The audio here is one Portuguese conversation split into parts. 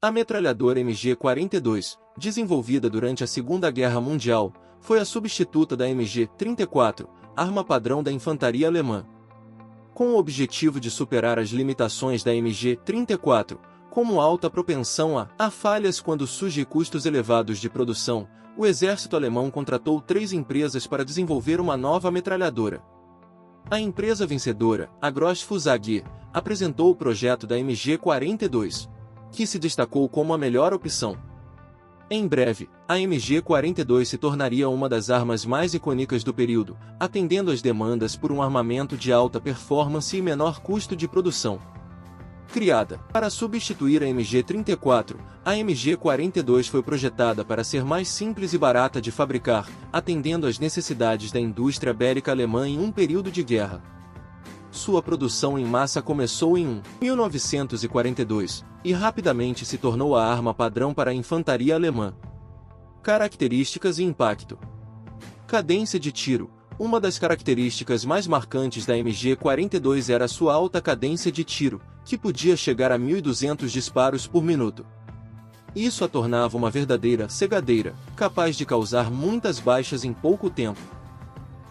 A metralhadora MG-42, desenvolvida durante a Segunda Guerra Mundial, foi a substituta da MG-34, arma padrão da infantaria alemã. Com o objetivo de superar as limitações da MG-34, como alta propensão a falhas quando surgem custos elevados de produção, o exército alemão contratou 3 empresas para desenvolver uma nova metralhadora. A empresa vencedora, a Grossfuss AG, apresentou o projeto da MG-42, que se destacou como a melhor opção. Em breve, a MG-42 se tornaria uma das armas mais icônicas do período, atendendo às demandas por um armamento de alta performance e menor custo de produção. Criada para substituir a MG-34, a MG-42 foi projetada para ser mais simples e barata de fabricar, atendendo às necessidades da indústria bélica alemã em um período de guerra. Sua produção em massa começou em 1942, e rapidamente se tornou a arma padrão para a infantaria alemã. Características e impacto. Cadência de tiro. Uma das características mais marcantes da MG-42 era sua alta cadência de tiro, que podia chegar a 1.200 disparos por minuto. Isso a tornava uma verdadeira cegadeira, capaz de causar muitas baixas em pouco tempo.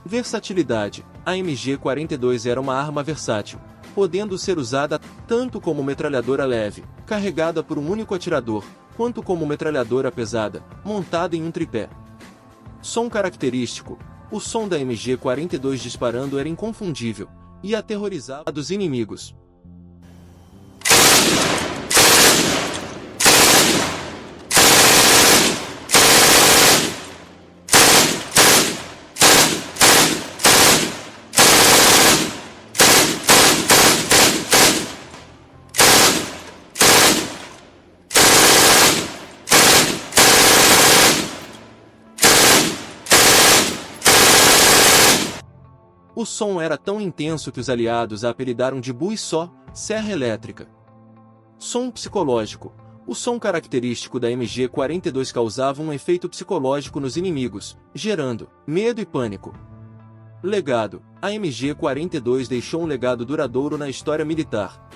Versatilidade. A MG-42 era uma arma versátil, podendo ser usada tanto como metralhadora leve, carregada por um único atirador, quanto como metralhadora pesada, montada em um tripé. Som característico. O som da MG-42 disparando era inconfundível, e aterrorizava os inimigos. O som era tão intenso que os aliados a apelidaram de Buzzsaw, serra elétrica. Som psicológico. O som característico da MG-42 causava um efeito psicológico nos inimigos, gerando medo e pânico. Legado. A MG-42 deixou um legado duradouro na história militar.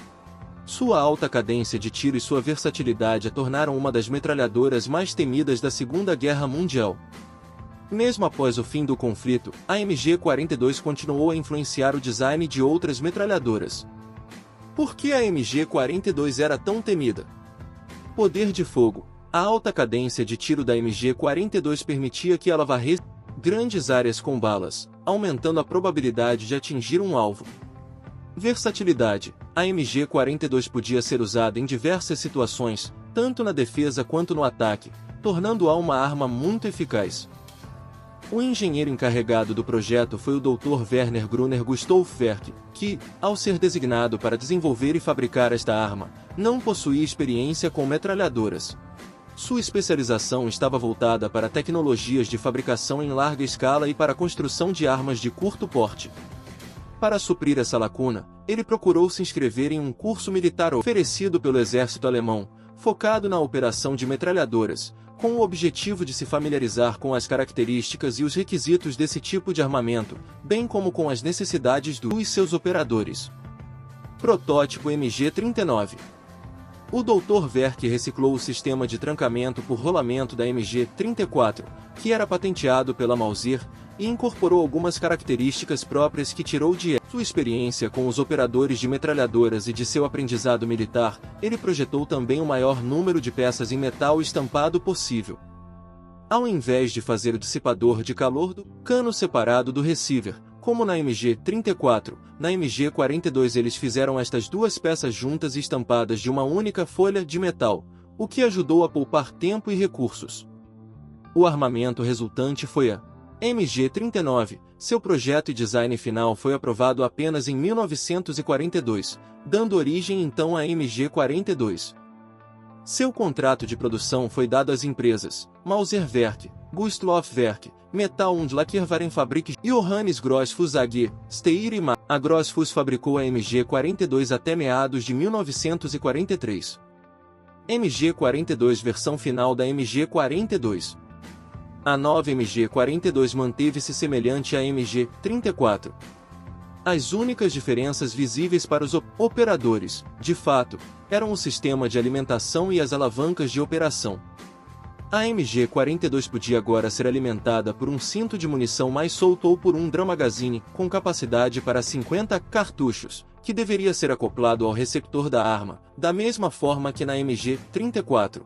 Sua alta cadência de tiro e sua versatilidade a tornaram uma das metralhadoras mais temidas da Segunda Guerra Mundial. Mesmo após o fim do conflito, a MG-42 continuou a influenciar o design de outras metralhadoras. Por que a MG-42 era tão temida? Poder de fogo. A alta cadência de tiro da MG-42 permitia que ela varresse grandes áreas com balas, aumentando a probabilidade de atingir um alvo. Versatilidade. A MG-42 podia ser usada em diversas situações, tanto na defesa quanto no ataque, tornando-a uma arma muito eficaz. O engenheiro encarregado do projeto foi o Dr. Werner Gruner Gustolfwerk, que, ao ser designado para desenvolver e fabricar esta arma, não possuía experiência com metralhadoras. Sua especialização estava voltada para tecnologias de fabricação em larga escala e para a construção de armas de curto porte. Para suprir essa lacuna, ele procurou se inscrever em um curso militar oferecido pelo exército alemão, focado na operação de metralhadoras, com o objetivo de se familiarizar com as características e os requisitos desse tipo de armamento, bem como com as necessidades e seus operadores. Protótipo MG-39. O Dr. Werk reciclou o sistema de trancamento por rolamento da MG-34, que era patenteado pela Mauser, e incorporou algumas características próprias que tirou de sua experiência com os operadores de metralhadoras e de seu aprendizado militar. Ele projetou também o maior número de peças em metal estampado possível. Ao invés de fazer o dissipador de calor do cano separado do receiver, como na MG-34, na MG-42 eles fizeram estas duas peças juntas e estampadas de uma única folha de metal, o que ajudou a poupar tempo e recursos. O armamento resultante foi a MG-39. Seu projeto e design final foi aprovado apenas em 1942, dando origem então à MG-42. Seu contrato de produção foi dado às empresas Mauser-Werk, Gustloff-Werk, Metal- und Lackierwarenfabrik e Johannes Grossfuss AG, Steyr e Ma. A Grossfuss fabricou a MG-42 até meados de 1943. MG-42 versão final da MG-42. A nova MG-42 manteve-se semelhante à MG-34. As únicas diferenças visíveis para os operadores, de fato, eram o sistema de alimentação e as alavancas de operação. A MG-42 podia agora ser alimentada por um cinto de munição mais solto ou por um drum magazine, com capacidade para 50 cartuchos, que deveria ser acoplado ao receptor da arma, da mesma forma que na MG-34.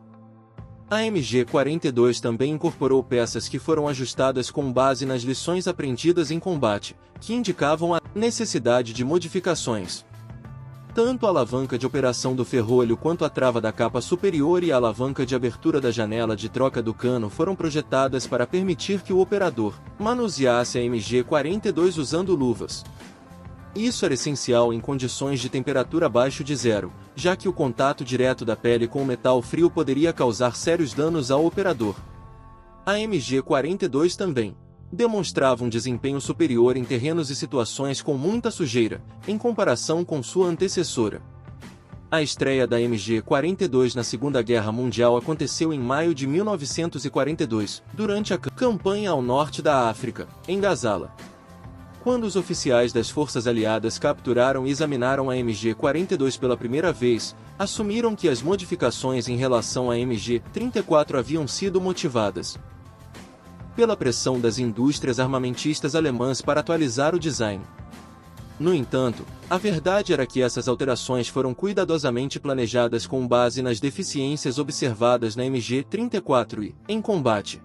A MG-42 também incorporou peças que foram ajustadas com base nas lições aprendidas em combate, que indicavam a necessidade de modificações. Tanto a alavanca de operação do ferrolho quanto a trava da capa superior e a alavanca de abertura da janela de troca do cano foram projetadas para permitir que o operador manuseasse a MG-42 usando luvas. Isso era essencial em condições de temperatura abaixo de zero, já que o contato direto da pele com o metal frio poderia causar sérios danos ao operador. A MG-42 também demonstrava um desempenho superior em terrenos e situações com muita sujeira, em comparação com sua antecessora. A estreia da MG-42 na Segunda Guerra Mundial aconteceu em maio de 1942, durante a campanha ao norte da África, em Gazala. Quando os oficiais das forças aliadas capturaram e examinaram a MG-42 pela primeira vez, assumiram que as modificações em relação à MG-34 haviam sido motivadas pela pressão das indústrias armamentistas alemãs para atualizar o design. No entanto, a verdade era que essas alterações foram cuidadosamente planejadas com base nas deficiências observadas na MG-34 e, em combate,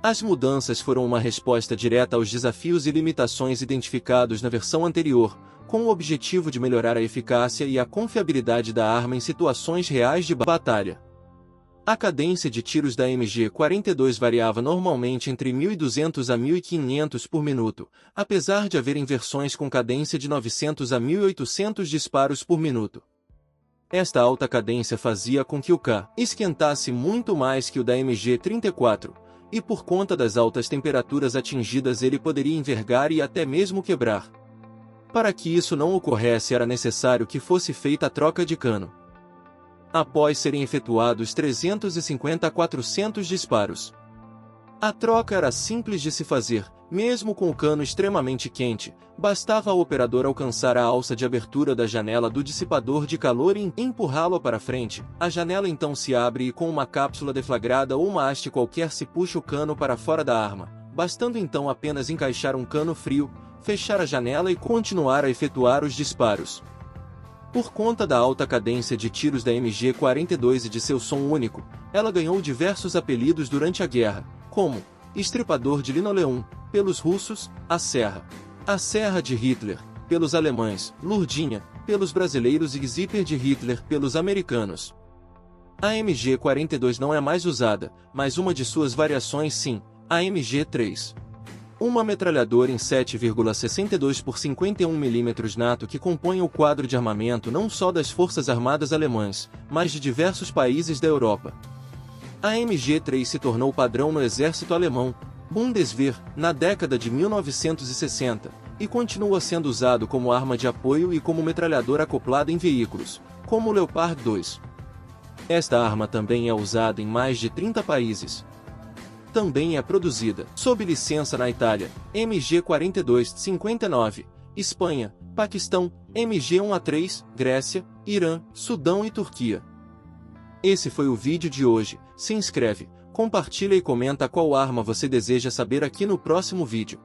as mudanças foram uma resposta direta aos desafios e limitações identificados na versão anterior, com o objetivo de melhorar a eficácia e a confiabilidade da arma em situações reais de batalha. A cadência de tiros da MG-42 variava normalmente entre 1.200 a 1.500 por minuto, apesar de haverem versões com cadência de 900 a 1.800 disparos por minuto. Esta alta cadência fazia com que o K esquentasse muito mais que o da MG-34, e por conta das altas temperaturas atingidas ele poderia envergar e até mesmo quebrar. Para que isso não ocorresse era necessário que fosse feita a troca de cano. Após serem efetuados 350 a 400 disparos, a troca era simples de se fazer, mesmo com o cano extremamente quente, bastava ao operador alcançar a alça de abertura da janela do dissipador de calor e empurrá-lo para frente. A janela então se abre e com uma cápsula deflagrada ou uma haste qualquer se puxa o cano para fora da arma, bastando então apenas encaixar um cano frio, fechar a janela e continuar a efetuar os disparos. Por conta da alta cadência de tiros da MG-42 e de seu som único, ela ganhou diversos apelidos durante a guerra, como estripador de linoleum, pelos russos, a serra de Hitler, pelos alemães, Lurdinha, pelos brasileiros e Zipper de Hitler, pelos americanos. A MG-42 não é mais usada, mas uma de suas variações sim, a MG-3. Uma metralhadora em 7,62 por 51 mm NATO que compõe o quadro de armamento não só das Forças Armadas alemãs, mas de diversos países da Europa. A MG-3 se tornou padrão no exército alemão, Bundeswehr, na década de 1960, e continua sendo usado como arma de apoio e como metralhadora acoplada em veículos, como o Leopard 2. Esta arma também é usada em mais de 30 países. Também é produzida, sob licença na Itália, MG-42-59, Espanha, Paquistão, MG-1A3, Grécia, Irã, Sudão e Turquia. Esse foi o vídeo de hoje. Se inscreve, compartilha e comenta qual arma você deseja saber aqui no próximo vídeo.